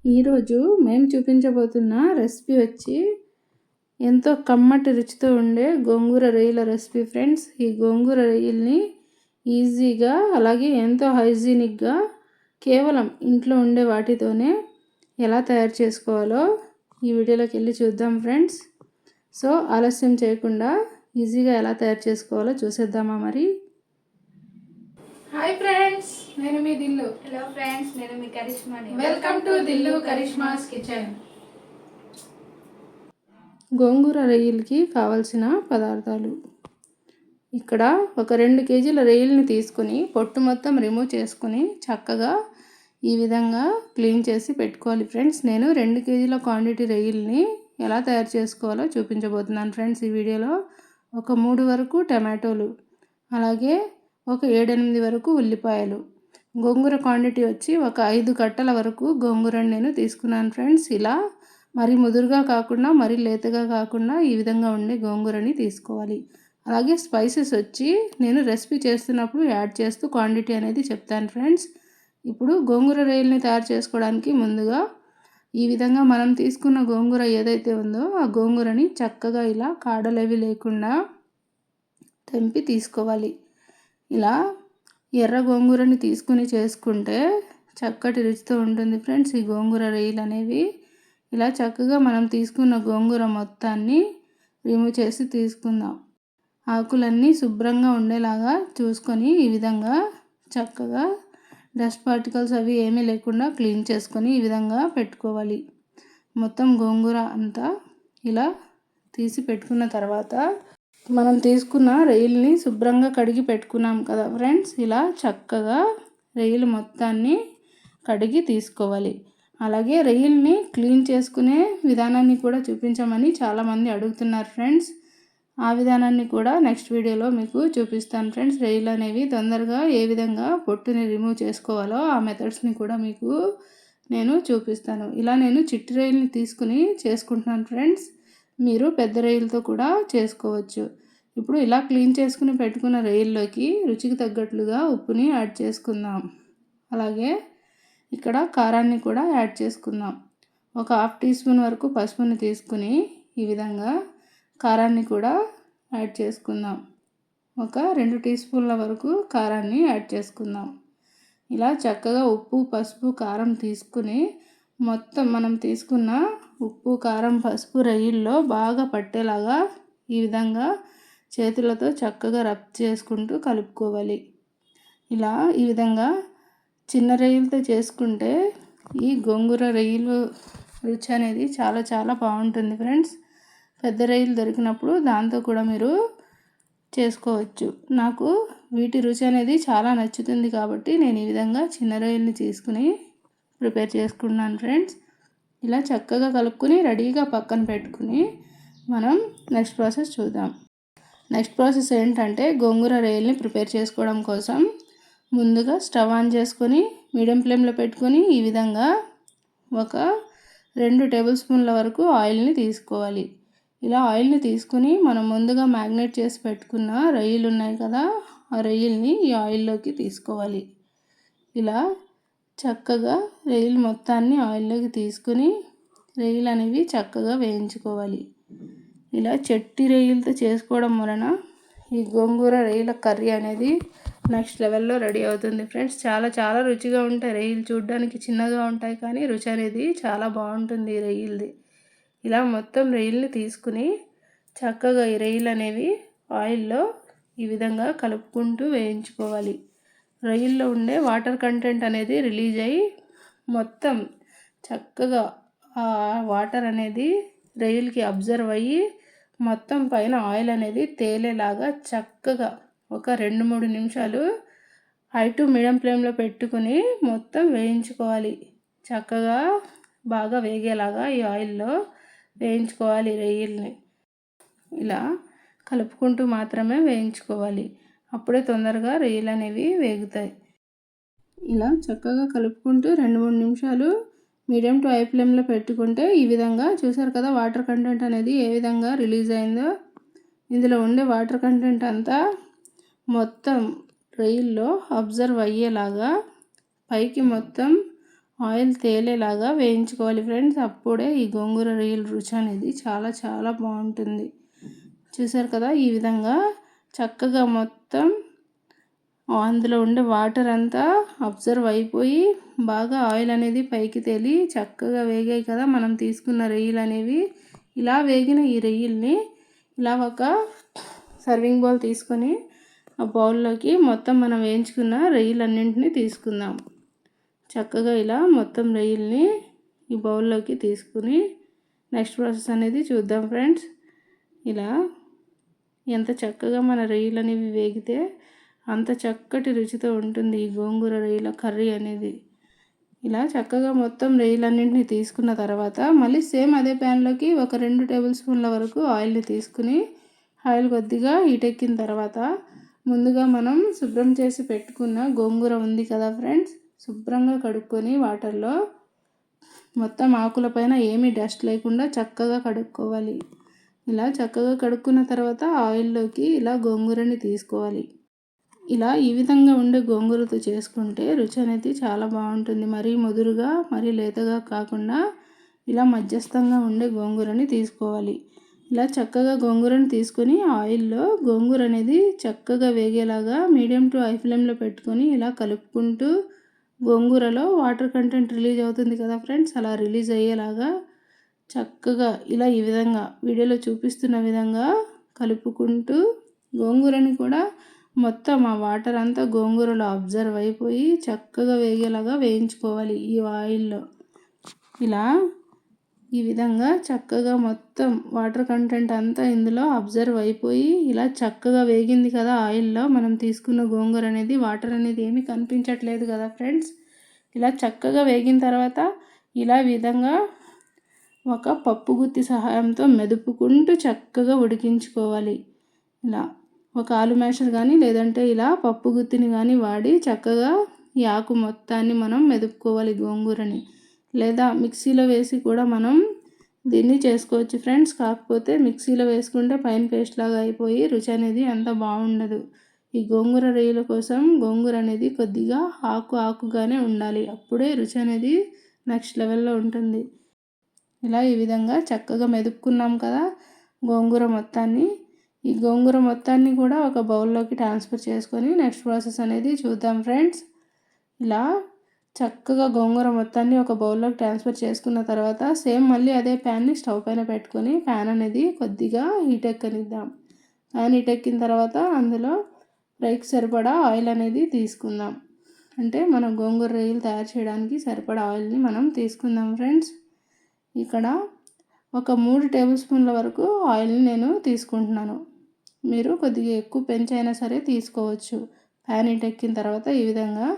ఈరోజు మేము చూపించబోతున్న రెసిపీ వచ్చి ఎంతో కమ్మటి రుచితో ఉండే గోంగూర రొయ్యల రెసిపీ ఫ్రెండ్స్. ఈ గోంగూర రొయ్యల్ని ఈజీగా అలాగే ఎంతో హైజీనిక్గా కేవలం ఇంట్లో ఉండే వాటితోనే ఎలా తయారు చేసుకోవాలో ఈ వీడియోలోకి వెళ్ళి చూద్దాం ఫ్రెండ్స్. సో ఆలస్యం చేయకుండా ఈజీగా ఎలా తయారు చేసుకోవాలో చూసేద్దామా మరి. హాయ్ ఫ్రెండ్స్, నేను మీ దిల్లు. హలో ఫ్రెండ్స్, నేను మీ Karishma. Welcome to Dillu Karishma's kitchen. గోంగూర రొయ్యలకి కావలసిన పదార్థాలు. ఇక్కడ ఒక 2 కేజీల రొయ్యల్ని తీసుకుని పొట్టు మొత్తం రిమూవ్ చేసుకుని చక్కగా ఈ విధంగా క్లీన్ చేసి పెట్టుకోవాలి ఫ్రెండ్స్. నేను 2 కేజీల క్వాంటిటీ రొయ్యల్ని ఎలా తయారు చేసుకోవాలో చూపించబోతున్నాను ఫ్రెండ్స్. ఈ వీడియోలో ఒక 3 వరకు టమాటోలు, అలాగే ఒక 7-8 వరకు ఉల్లిపాయలు. గోంగూర క్వాంటిటీ వచ్చి ఒక 5 కట్టల వరకు గోంగూరని నేను తీసుకున్నాను ఫ్రెండ్స్. ఇలా మరి ముదురుగా కాకుండా మరి లేతగా కాకుండా ఈ విధంగా ఉండే గోంగూరని తీసుకోవాలి. అలాగే స్పైసెస్ వచ్చి నేను రెసిపీ చేస్తున్నప్పుడు యాడ్ చేస్తూ క్వాంటిటీ అనేది చెప్తాను ఫ్రెండ్స్. ఇప్పుడు గోంగూర రొయ్యల్ని తయారు చేసుకోవడానికి ముందుగా ఈ విధంగా మనం తీసుకున్న గోంగూర ఏదైతే ఉందో ఆ గోంగూరని చక్కగా ఇలా కాడలేవి లేకుండా తెంపి తీసుకోవాలి. ఇలా ఎర్ర గోంగూరని తీసుకుని చేసుకుంటే చక్కటి రుచితో ఉంటుంది ఫ్రెండ్స్. ఈ గోంగూర రొయ్యలు అనేవి ఇలా చక్కగా మనం తీసుకున్న గోంగూర మొత్తాన్ని రిమూవ్ చేసి తీసుకుందాం. ఆకులన్నీ శుభ్రంగా ఉండేలాగా చూసుకొని ఈ విధంగా చక్కగా డస్ట్ పార్టికల్స్ అవి ఏమీ లేకుండా క్లీన్ చేసుకొని ఈ విధంగా పెట్టుకోవాలి. మొత్తం గోంగూర అంతా ఇలా తీసి పెట్టుకున్న తర్వాత మనం తీసుకున్న రొయ్యల్ని శుభ్రంగా కడిగి పెట్టుకున్నాం కదా ఫ్రెండ్స్. ఇలా చక్కగా రొయ్యలు మొత్తాన్ని కడిగి తీసుకోవాలి. అలాగే రొయ్యల్ని క్లీన్ చేసుకునే విధానాన్ని కూడా చూపించమని చాలామంది అడుగుతున్నారు ఫ్రెండ్స్. ఆ విధానాన్ని కూడా నెక్స్ట్ వీడియోలో మీకు చూపిస్తాను ఫ్రెండ్స్. రొయ్యలు అనేవి తొందరగా ఏ విధంగా పొట్టుని రిమూవ్ చేసుకోవాలో ఆ మెథడ్స్ని కూడా మీకు నేను చూపిస్తాను. ఇలా నేను చిట్టి రొయ్యల్ని తీసుకుని చేసుకుంటున్నాను ఫ్రెండ్స్. మీరు పెద్ద రొయ్యలతో కూడా చేసుకోవచ్చు. ఇప్పుడు ఇలా క్లీన్ చేసుకుని పెట్టుకున్న రొయ్యల్లోకి రుచికి తగ్గట్లుగా ఉప్పుని యాడ్ చేసుకుందాం. అలాగే ఇక్కడ కారాన్ని కూడా యాడ్ చేసుకుందాం. ఒక 1/2 టీ స్పూన్ వరకు పసుపుని తీసుకుని ఈ విధంగా కారాన్ని కూడా యాడ్ చేసుకుందాం. ఒక 2 టీ స్పూన్ల వరకు కారాన్ని యాడ్ చేసుకుందాం. ఇలా చక్కగా ఉప్పు, పసుపు, కారం తీసుకుని మొత్తం మనం తీసుకున్న ఉప్పు, కారం, పసుపు రొయ్యల్లో బాగా పట్టేలాగా ఈ విధంగా చేతులతో చక్కగా రబ్ చేసుకుంటూ కలుపుకోవాలి. ఇలా ఈ విధంగా చిన్న రొయ్యలతో చేసుకుంటే ఈ గోంగూర రొయ్యలు రుచి అనేది చాలా చాలా బాగుంటుంది ఫ్రెండ్స్. పెద్ద రొయ్యలు దొరికినప్పుడు దాంతో కూడా మీరు చేసుకోవచ్చు. నాకు వీటి రుచి అనేది చాలా నచ్చుతుంది కాబట్టి నేను ఈ విధంగా చిన్న రొయ్యల్ని తీసుకుని ప్రిపేర్ చేసుకున్నాను ఫ్రెండ్స్. ఇలా చక్కగా కలుపుకొని రెడీగా పక్కన పెట్టుకుని మనం నెక్స్ట్ ప్రాసెస్ చూద్దాం. నెక్స్ట్ ప్రాసెస్ ఏంటంటే గోంగూర రొయ్యల్ని ప్రిపేర్ చేసుకోవడం కోసం ముందుగా స్టవ్ ఆన్ చేసుకొని మీడియం ఫ్లేమ్లో పెట్టుకొని ఈ విధంగా ఒక 2 టేబుల్ స్పూన్ల వరకు ఆయిల్ని తీసుకోవాలి. ఇలా ఆయిల్ని తీసుకుని మనం ముందుగా మ్యాగ్నేట్ చేసి పెట్టుకున్న రొయ్యలు ఉన్నాయి కదా, ఆ రొయ్యల్ని ఈ ఆయిల్లోకి తీసుకోవాలి. ఇలా చక్కగా రొయ్యలు మొత్తాన్ని ఆయిల్లోకి తీసుకుని రొయ్యలు అనేవి చక్కగా వేయించుకోవాలి. ఇలా చెట్టి రొయ్యలతో చేసుకోవడం వలన ఈ గోంగూర రొయ్యల కర్రీ అనేది నెక్స్ట్ లెవెల్లో రెడీ అవుతుంది ఫ్రెండ్స్. చాలా చాలా రుచిగా ఉంటాయి. రొయ్యలు చూడడానికి చిన్నగా ఉంటాయి కానీ రుచి అనేది చాలా బాగుంటుంది ఈ రొయ్యలది. ఇలా మొత్తం రొయ్యల్ని తీసుకుని చక్కగా ఈ రొయ్యలు అనేవి ఆయిల్లో ఈ విధంగా కలుపుకుంటూ వేయించుకోవాలి. రొయ్యల్లో ఉండే వాటర్ కంటెంట్ అనేది రిలీజ్ అయ్యి మొత్తం చక్కగా ఆ వాటర్ అనేది రొయ్యలకి అబ్జర్వ్ అయ్యి మొత్తం పైన ఆయిల్ అనేది తేలేలాగా చక్కగా ఒక 2-3 నిమిషాలు హై టు మీడియం ఫ్లేమ్లో పెట్టుకుని మొత్తం వేయించుకోవాలి. చక్కగా బాగా వేగేలాగా ఈ ఆయిల్లో వేయించుకోవాలి రొయ్యల్ని. ఇలా కలుపుకుంటూ మాత్రమే వేయించుకోవాలి. అప్పుడే తొందరగా రొయ్యలు అనేవి వేగుతాయి. ఇలా చక్కగా కలుపుకుంటూ 2-3 నిమిషాలు మీడియం టు హై ఫ్లేమ్లో పెట్టుకుంటే ఈ విధంగా చూసారు కదా వాటర్ కంటెంట్ అనేది ఏ విధంగా రిలీజ్ అయిందో. ఇందులో ఉండే వాటర్ కంటెంట్ అంతా మొత్తం రొయ్యల్లో అబ్జర్వ్ అయ్యేలాగా పైకి మొత్తం ఆయిల్ తేలేలాగా వేయించుకోవాలి ఫ్రెండ్స్. అప్పుడే ఈ గోంగూర రొయ్యల రుచి అనేది చాలా చాలా బాగుంటుంది. చూసారు కదా, ఈ విధంగా చక్కగా మొత్తం అందులో ఉండే వాటర్ అంతా అబ్జర్వ్ అయిపోయి బాగా ఆయిల్ అనేది పైకి తేలి చక్కగా వేగాయి కదా మనం తీసుకున్న రొయ్యలు అనేవి. ఇలా వేగిన ఈ రొయ్యల్ని ఇలా ఒక సర్వింగ్ బౌల్ తీసుకొని ఆ బౌల్లోకి మొత్తం మనం వేయించుకున్న రొయ్యలన్నింటినీ తీసుకుందాం. చక్కగా ఇలా మొత్తం రొయ్యల్ని ఈ బౌల్లోకి తీసుకుని నెక్స్ట్ ప్రాసెస్ అనేది చూద్దాం ఫ్రెండ్స్. ఇలా ఎంత చక్కగా మన రొయ్యలు అనేవి వేగితే అంత చక్కటి రుచితో ఉంటుంది ఈ గోంగూర రొయ్యల కర్రీ అనేది. ఇలా చక్కగా మొత్తం రొయ్యలన్నింటినీ తీసుకున్న తర్వాత మళ్ళీ సేమ్ అదే ప్యాన్లోకి ఒక 2 టేబుల్ స్పూన్ల వరకు ఆయిల్ని తీసుకుని ఆయిల్ కొద్దిగా హీట్ ఎక్కిన తర్వాత ముందుగా మనం శుభ్రం చేసి పెట్టుకున్న గోంగూర ఉంది కదా ఫ్రెండ్స్, శుభ్రంగా కడుక్కొని వాటర్లో మొత్తం ఆకులపైన ఏమీ డస్ట్ లేకుండా చక్కగా కడుక్కోవాలి. ఇలా చక్కగా కడుక్కున్న తర్వాత ఆయిల్లోకి ఇలా గోంగూరని తీసుకోవాలి. ఇలా ఈ విధంగా ఉండే గోంగూరతో చేసుకుంటే రుచి అనేది చాలా బాగుంటుంది. మరీ ముదురుగా మరీ లేతగా కాకుండా ఇలా మధ్యస్థంగా ఉండే గోంగూరని తీసుకోవాలి. ఇలా చక్కగా గోంగూరని తీసుకొని ఆయిల్లో గోంగూర అనేది చక్కగా వేగేలాగా మీడియం టు హై ఫ్లేమ్లో పెట్టుకొని ఇలా కలుపుకుంటూ గోంగూరలో వాటర్ కంటెంట్ రిలీజ్ అవుతుంది కదా ఫ్రెండ్స్, అలా రిలీజ్ అయ్యేలాగా చక్కగా ఇలా ఈ విధంగా వీడియోలో చూపిస్తున్న విధంగా కలుపుకుంటూ గోంగూరని కూడా మొత్తం ఆ వాటర్ అంతా గోంగూరలో అబ్జర్వ్ అయిపోయి చక్కగా వేగేలాగా వేయించుకోవాలి ఈ ఆయిల్లో. ఇలా ఈ విధంగా చక్కగా మొత్తం వాటర్ కంటెంట్ అంతా ఇందులో అబ్జర్వ్ అయిపోయి ఇలా చక్కగా వేగింది కదా ఆయిల్లో. మనం తీసుకున్న గోంగూర అనేది వాటర్ అనేది ఏమీ కనిపించట్లేదు కదా ఫ్రెండ్స్. ఇలా చక్కగా వేగిన తర్వాత ఇలా విధంగా ఒక పప్పు గుత్తి సహాయంతో మెదుపుకుంటూ చక్కగా ఉడికించుకోవాలి. ఇలా ఒక ఆలు మ్యాషర్ కానీ లేదంటే ఇలా పప్పు గుత్తిని కానీ వాడి చక్కగా ఈ ఆకు మొత్తాన్ని మనం మెదుపుకోవాలి గోంగూరని. లేదా మిక్సీలో వేసి కూడా మనం దీన్ని చేసుకోవచ్చు ఫ్రెండ్స్. కాకపోతే మిక్సీలో వేసుకుంటే పైన పేస్ట్ లాగా అయిపోయి రుచి అనేది అంత బాగుండదు. ఈ గోంగూర రొయ్యల కోసం గోంగూర అనేది కొద్దిగా ఆకుగానే ఉండాలి, అప్పుడే రుచి అనేది నెక్స్ట్ లెవెల్లో ఉంటుంది. ఇలా ఈ విధంగా చక్కగా మెదుపుకున్నాం కదా గోంగూర మొత్తాన్ని. ఈ గోంగూర మొత్తాన్ని కూడా ఒక బౌల్లోకి ట్రాన్స్ఫర్ చేసుకొని నెక్స్ట్ ప్రాసెస్ అనేది చూద్దాం ఫ్రెండ్స్. ఇలా చక్కగా గోంగూర మొత్తాన్ని ఒక బౌల్లోకి ట్రాన్స్ఫర్ చేసుకున్న తర్వాత సేమ్ మళ్ళీ అదే ప్యాన్ని స్టవ్ పైన పెట్టుకొని ప్యాన్ అనేది కొద్దిగా హీట్ ఎక్కనిద్దాం. ప్యాన్ హీట్ ఎక్కిన తర్వాత అందులో ఫ్రైకి సరిపడా ఆయిల్ అనేది తీసుకుందాం. అంటే మనం గోంగూర రొయ్యలు తయారు చేయడానికి సరిపడా ఆయిల్ని మనం తీసుకుందాం ఫ్రెండ్స్. ఇక్కడ ఒక 3 టేబుల్ స్పూన్ల వరకు ఆయిల్ని నేను తీసుకుంటున్నాను. మీరు కొద్దిగా ఎక్కువ పెంచైనా సరే తీసుకోవచ్చు. ప్యాన్ హీట్ ఎక్కిన తర్వాత ఈ విధంగా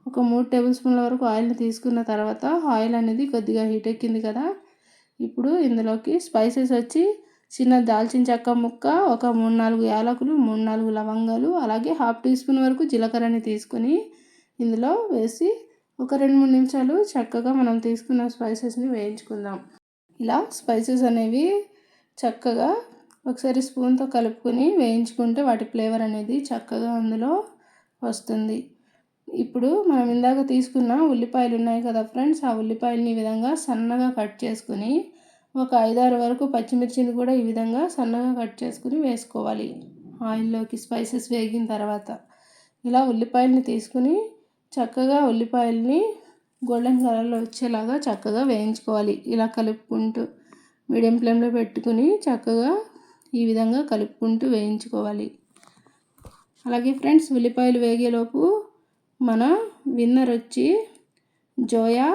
ఒక 3 టేబుల్ స్పూన్ల వరకు ఆయిల్ని తీసుకున్న తర్వాత ఆయిల్ అనేది కొద్దిగా హీట్ ఎక్కింది కదా. ఇప్పుడు ఇందులోకి స్పైసెస్ వచ్చి చిన్న దాల్చిన చెక్క ముక్క, ఒక 3-4 యాలకులు, 3-4 లవంగాలు, అలాగే 1/2 టీ స్పూన్ వరకు జీలకర్రని తీసుకొని ఇందులో వేసి ఒక 2-3 నిమిషాలు చక్కగా మనం తీసుకున్న స్పైసెస్ని వేయించుకుందాం. ఇలా స్పైసెస్ అనేవి చక్కగా ఒకసారి స్పూన్తో కలుపుకొని వేయించుకుంటే వాటి ఫ్లేవర్ అనేది చక్కగా అందులో వస్తుంది. ఇప్పుడు మనం ఇందాక తీసుకున్న ఉల్లిపాయలు ఉన్నాయి కదా ఫ్రెండ్స్, ఆ ఉల్లిపాయలని ఈ విధంగా సన్నగా కట్ చేసుకుని ఒక 5-6 వరకు పచ్చిమిర్చిని కూడా ఈ విధంగా సన్నగా కట్ చేసుకుని వేసుకోవాలి ఆయిల్లోకి స్పైసెస్ వేగిన తర్వాత. ఇలా ఉల్లిపాయలని తీసుకుని చక్కగా ఉల్లిపాయలని గోల్డెన్ కలర్లో వచ్చేలాగా చక్కగా వేయించుకోవాలి. ఇలా కలుపుకుంటూ మీడియం ఫ్లేమ్లో పెట్టుకుని చక్కగా ఈ విధంగా కలుపుకుంటూ వేయించుకోవాలి. అలాగే ఫ్రెండ్స్, ఉల్లిపాయలు వేగేలోపు మన విన్నర్ వచ్చి జోయా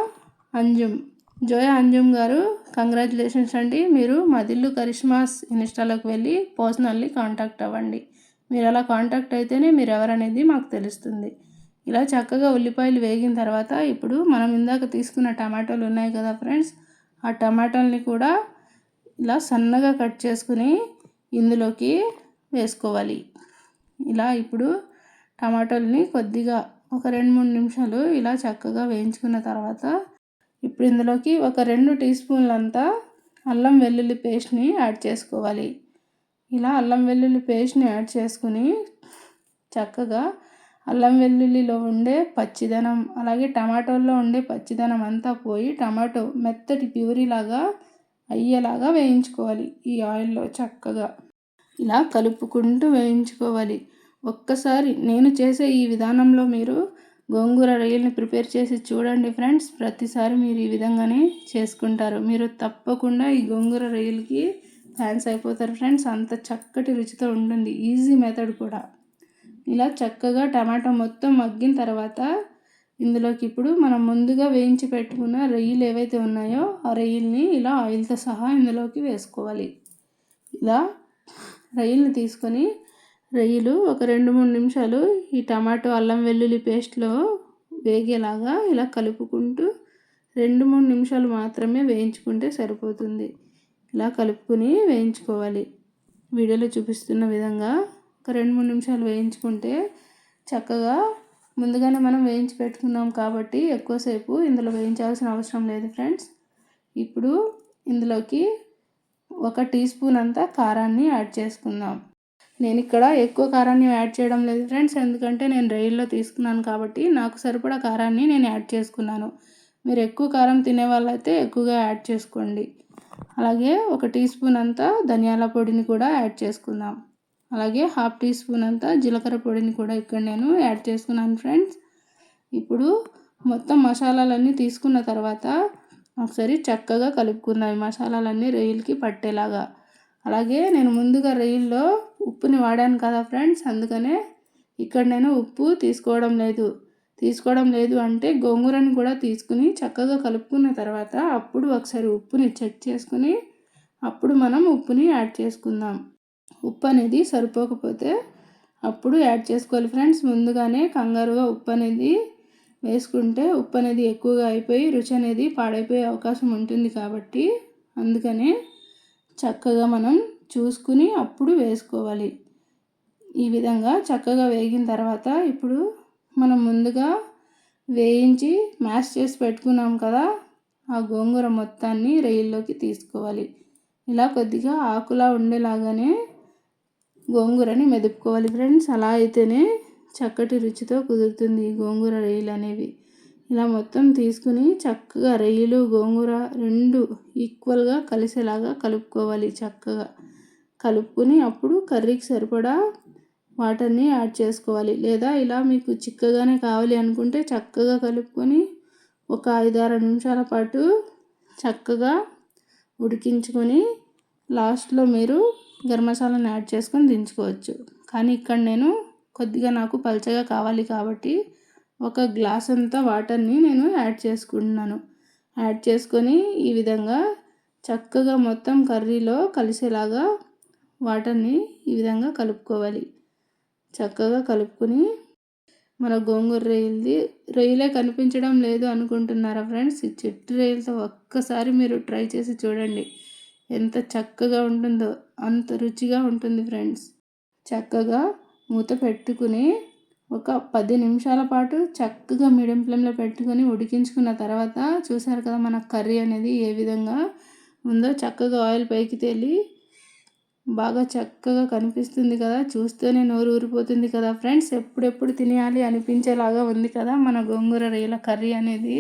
అంజుమ్ గారు, కంగ్రాచులేషన్స్ అండి. మీరు మదిల్లు కరిష్మాస్ ఇన్స్టాలోకి వెళ్ళి పర్సనల్లీ కాంటాక్ట్ అవ్వండి. మీరు అలా కాంటాక్ట్ అయితేనే మీరు ఎవరనేది మాకు తెలుస్తుంది. ఇలా చక్కగా ఉల్లిపాయలు వేగిన తర్వాత ఇప్పుడు మనం ఇందాక తీసుకున్న టమాటోలు ఉన్నాయి కదా ఫ్రెండ్స్, ఆ టమాటాలని కూడా ఇలా సన్నగా కట్ చేసుకుని ఇందులోకి వేసుకోవాలి. ఇలా ఇప్పుడు టమాటోల్ని కొద్దిగా ఒక 2-3 నిమిషాలు ఇలా చక్కగా వేయించుకున్న తర్వాత ఇప్పుడు ఇందులోకి ఒక 2 టీ స్పూన్లంతా అల్లం వెల్లుల్లి పేస్ట్ని యాడ్ చేసుకోవాలి. ఇలా అల్లం వెల్లుల్లి పేస్ట్ని యాడ్ చేసుకుని చక్కగా అల్లం వెల్లుల్లిలో ఉండే పచ్చిదనం అలాగే టమాటోల్లో ఉండే పచ్చిదనం అంతా పోయి టమాటో మెత్తటి ప్యూరీలాగా అయ్యేలాగా వేయించుకోవాలి ఈ ఆయిల్లో చక్కగా. ఇలా కలుపుకుంటూ వేయించుకోవాలి. ఒక్కసారి నేను చేసే ఈ విధానంలో మీరు గోంగూర రొయ్యల్ని ప్రిపేర్ చేసి చూడండి ఫ్రెండ్స్. ప్రతిసారి మీరు ఈ విధంగానే చేసుకుంటారు. మీరు తప్పకుండా ఈ గోంగూర రొయ్యలకి ఫ్యాన్స్ అయిపోతారు ఫ్రెండ్స్. అంత చక్కటి రుచితో ఉంటుంది. ఈజీ మెథడ్ కూడా. ఇలా చక్కగా టమాటా మొత్తం మగ్గిన తర్వాత ఇందులోకి ఇప్పుడు మనం ముందుగా వేయించి పెట్టుకున్న రొయ్యలు ఏవైతే ఉన్నాయో ఆ రొయ్యల్ని ఇలా ఆయిల్తో సహా ఇందులోకి వేసుకోవాలి. ఇలా రొయ్యల్ని తీసుకొని రొయ్యలు ఒక 2-3 నిమిషాలు ఈ టమాటో అల్లం వెల్లుల్లి పేస్ట్లో వేగేలాగా ఇలా కలుపుకుంటూ 2-3 నిమిషాలు మాత్రమే వేయించుకుంటే సరిపోతుంది. ఇలా కలుపుకొని వేయించుకోవాలి. వీడియోలో చూపిస్తున్న విధంగా ఒక 2-3 నిమిషాలు వేయించుకుంటే చక్కగా ముందుగానే మనం వేయించి పెట్టుకున్నాం కాబట్టి ఎక్కువసేపు ఇందులో వేయించాల్సిన అవసరం లేదు ఫ్రెండ్స్. ఇప్పుడు ఇందులోకి 1 టీ స్పూన్ అంతా కారాన్ని యాడ్ చేసుకుందాం. నేను ఇక్కడ ఎక్కువ కారాన్ని యాడ్ చేయడం లేదు ఫ్రెండ్స్, ఎందుకంటే నేను రొయ్యల్లో తీసుకున్నాను కాబట్టి నాకు సరిపడా కారాన్ని నేను యాడ్ చేసుకున్నాను. మీరు ఎక్కువ కారం తినే వాళ్ళైతే ఎక్కువగా యాడ్ చేసుకోండి. అలాగే 1 టీ స్పూన్ అంతా ధనియాల పొడిని కూడా యాడ్ చేసుకుందాం. అలాగే 1/2 టీ స్పూన్ అంతా జీలకర్ర పొడిని కూడా ఇక్కడ నేను యాడ్ చేసుకున్నాను ఫ్రెండ్స్. ఇప్పుడు మొత్తం మసాలాలన్నీ తీసుకున్న తర్వాత ఒకసారి చక్కగా కలుపుకుందాం ఈ మసాలాలన్నీ రొయ్యలకి పట్టేలాగా. అలాగే నేను ముందుగా రొయ్యల్లో ఉప్పుని వాడాను కదా ఫ్రెండ్స్, అందుకనే ఇక్కడ నేను ఉప్పు తీసుకోవడం లేదు అంటే గోంగూరని కూడా తీసుకుని చక్కగా కలుపుకున్న తర్వాత అప్పుడు ఒకసారి ఉప్పుని చెక్ చేసుకుని అప్పుడు మనం ఉప్పుని యాడ్ చేసుకుందాం. ఉప్పు అనేది సరిపోకపోతే అప్పుడు యాడ్ చేసుకోవాలి ఫ్రెండ్స్. ముందుగానే కంగారుగా ఉప్పు అనేది వేసుకుంటే ఉప్పు అనేది ఎక్కువగా అయిపోయి రుచి అనేది పాడైపోయే అవకాశం ఉంటుంది కాబట్టి అందుకనే చక్కగా మనం చూసుకుని అప్పుడు వేసుకోవాలి. ఈ విధంగా చక్కగా వేగిన తర్వాత ఇప్పుడు మనం ముందుగా వేయించి మ్యాష్ చేసి పెట్టుకున్నాం కదా ఆ గోంగూర మొత్తాన్ని రొయ్యల్లోకి తీసుకోవాలి. ఇలా కొద్దిగా ఆకులా ఉండేలాగానే గోంగూరని మెదుపుకోవాలి ఫ్రెండ్స్. అలా అయితేనే చక్కటి రుచితో కుదురుతుంది ఈ గోంగూర రొయ్యలు అనేవి. ఇలా మొత్తం తీసుకుని చక్కగా రొయ్యలు గోంగూర 2 ఈక్వల్గా కలిసేలాగా కలుపుకోవాలి. చక్కగా కలుపుకొని అప్పుడు కర్రీకి సరిపడా వాటర్ని యాడ్ చేసుకోవాలి. లేదా ఇలా మీకు చిక్కగానే కావాలి అనుకుంటే చక్కగా కలుపుకొని ఒక 5-6 నిమిషాల పాటు చక్కగా ఉడికించుకొని లాస్ట్లో మీరు గరం మసాలాని యాడ్ చేసుకొని దించుకోవచ్చు. కానీ ఇక్కడ నేను కొద్దిగా నాకు పల్చగా కావాలి కాబట్టి 1 గ్లాస్ అంతా వాటర్ని నేను యాడ్ చేసుకుంటున్నాను. యాడ్ చేసుకొని ఈ విధంగా చక్కగా మొత్తం కర్రీలో కలిసేలాగా వాటర్ని ఈ విధంగా కలుపుకోవాలి. చక్కగా కలుపుకొని మన గోంగూర రొయ్యలే కనిపించడం లేదు అనుకుంటున్నారా ఫ్రెండ్స్? ఈ చెట్టు రొయ్యలతో ఒక్కసారి మీరు ట్రై చేసి చూడండి. ఎంత చక్కగా ఉంటుందో అంత రుచిగా ఉంటుంది ఫ్రెండ్స్. చక్కగా మూత పెట్టుకుని ఒక 10 నిమిషాల పాటు చక్కగా మీడియం ఫ్లేమ్లో పెట్టుకొని ఉడికించుకున్న తర్వాత చూసారు కదా మన కర్రీ అనేది ఏ విధంగా ఉందో. చక్కగా ఆయిల్ పైకి తేలి బాగా చక్కగా కనిపిస్తుంది కదా, చూస్తేనే నోరు ఊరిపోతుంది కదా ఫ్రెండ్స్. ఎప్పుడెప్పుడు తినేయాలి అనిపించేలాగా ఉంది కదా మన గోంగూర రొయ్యల కర్రీ అనేది.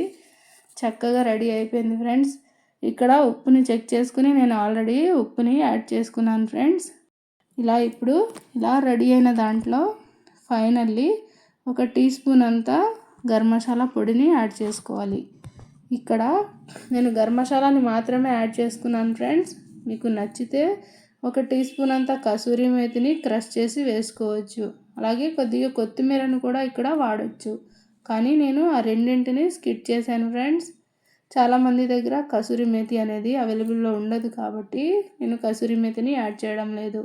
చక్కగా రెడీ అయిపోయింది ఫ్రెండ్స్. ఇక్కడ ఉప్పుని చెక్ చేసుకుని నేను ఆల్రెడీ ఉప్పుని యాడ్ చేసుకున్నాను ఫ్రెండ్స్. ఇప్పుడు రెడీ అయిన దాంట్లో ఫైనల్లీ 1 టీ స్పూన్ అంతా గరం మసాలా పొడిని యాడ్ చేసుకోవాలి. ఇక్కడ నేను గరం మసాలాని మాత్రమే యాడ్ చేసుకున్నాను ఫ్రెండ్స్. మీకు నచ్చితే 1 టీ స్పూన్ అంతా కసూరి మేతిని క్రష్ చేసి వేసుకోవచ్చు. అలాగే కొద్దిగా కొత్తిమీరను కూడా ఇక్కడ వాడచ్చు. కానీ నేను ఆ రెండింటిని స్కిప్ చేశాను ఫ్రెండ్స్. చాలామంది దగ్గర కసూరి మేతి అనేది అవైలబుల్లో ఉండదు కాబట్టి నేను కసూరి మేతిని యాడ్ చేయడం లేదు.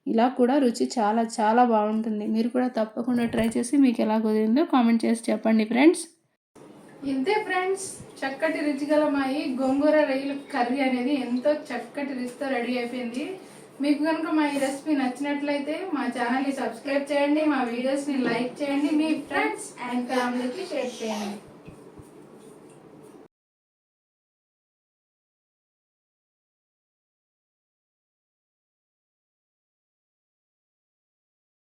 ఇలా కూడా రుచి చాలా చాలా బాగుంటుంది. మీరు కూడా తప్పకుండా ట్రై చేసి మీకు ఎలా కుదిరిందో కామెంట్ చేసి చెప్పండి ఫ్రెండ్స్. ఇంతే ఫ్రెండ్స్, చక్కటి రుచిగల మా ఈ గోంగూర రొయ్యల కర్రీ అనేది ఎంతో చక్కటి రుచితో రెడీ అయిపోయింది. మీకు కనుక మా ఈ రెసిపీ నచ్చినట్లయితే మా ఛానల్ని సబ్స్క్రైబ్ చేయండి, మా వీడియోస్ని లైక్ చేయండి, మీ ఫ్రెండ్స్ అండ్ ఫ్యామిలీకి షేర్ చేయండి.